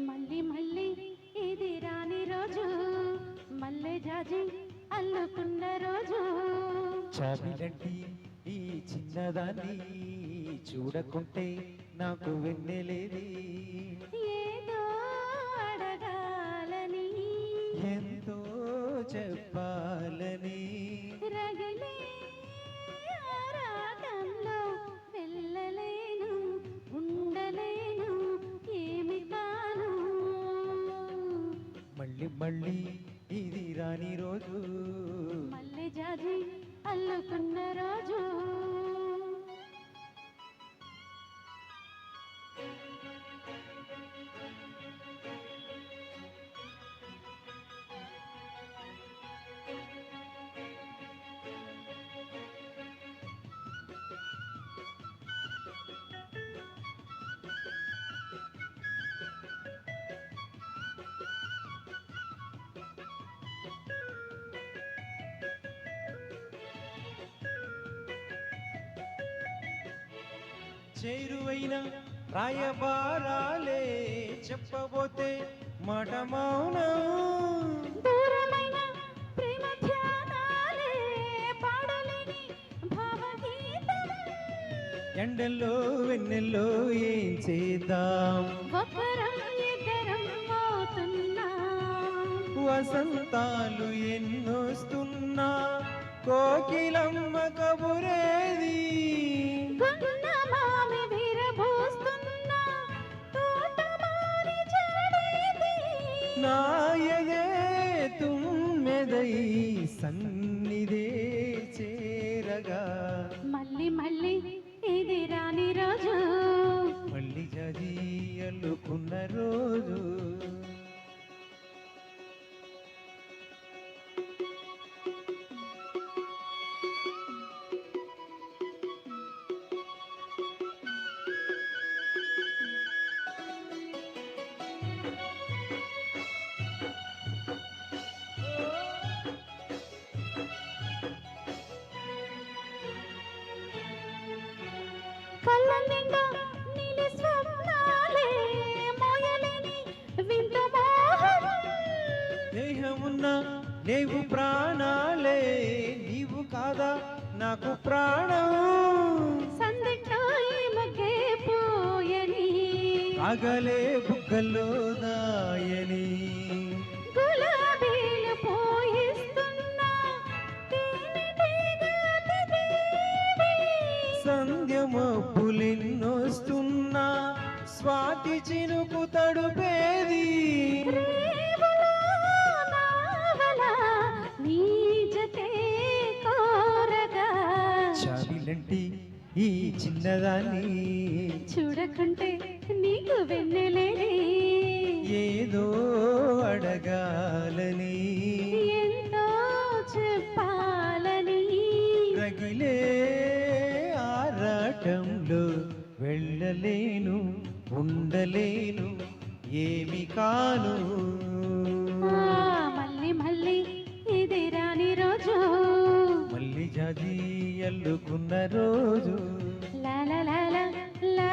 మళ్ళీ మళ్ళీ ఇది రాని రోజు, మల్లె జాజి అల్లుకున్న రోజు. చాబిలంటి ఈ చిన్నదాన్ని చూడకుంటే నాకు వెన్నెలేది. ఏదో అడగాలని, ఎంతో చెప్పాలని, రగిలే ఆరాటంలో వెళ్ళలేను, ఉండలేను, ఏమి కాను. మళ్ళీ మళ్ళీ ఇది రాని రోజు, మల్లె జాజి అల్లుకున్న రోజు. చేరువైన రాయబారాలే చెప్పబోతే మాట మౌనం. దూరమైన ప్రేమ ధ్యానాలే పాడలేని భావగీతం. ఎండల్లో వెన్నెల్లో ఏం చేద్దాం, ఒకరం ఇద్దరం అవుతున్నాం. వసంతాలు ఎన్నొస్తున్నా కోకిలమ్మ కబురేది. గున్న మామి విరబోస్తున్నా, తోటమాలి జాడేది. నాయగే తుమ్మెదై సన్నిధే చేరగా, మళ్ళీ మళ్ళీ ఇది రాని రోజు, మళ్ళీ జాజి అల్లుకున్న రోజు. కళ్ళ నిండా నీలి స్వప్నాలే మోయలేని వింత మోహం. దేహమున్న లేవు ప్రాణాలే, నీవు కాదా నాకు ప్రాణం. సందిట్లో ఈ మొగ్గే పోయని, అగలే బుగ్గల్లో దాయని, గులాబీలు పోయిస్తున్నా, తేనెటీగ అతిథివి. సంధ్య మబ్బులెన్నొస్తున్నా స్వాతి చినుకు తడుపేది. రేవులో నావల నీ జతే కోరగా, చాబిలంటి ఈ చిన్నదాన్ని చూడకుంటే నీకు వెన్నెలేని, ఏదో అడగాలని, ఎంతో చెప్పాలని. రగిలే ఆరాటంలో వెళ్ళలేను, ఉండలేను, ఏమి కాను. మళ్ళీ మళ్ళీ ఇది రాని రోజు, మళ్ళీ జాజి అల్లుకున్న రోజు. లా లా లా లా లా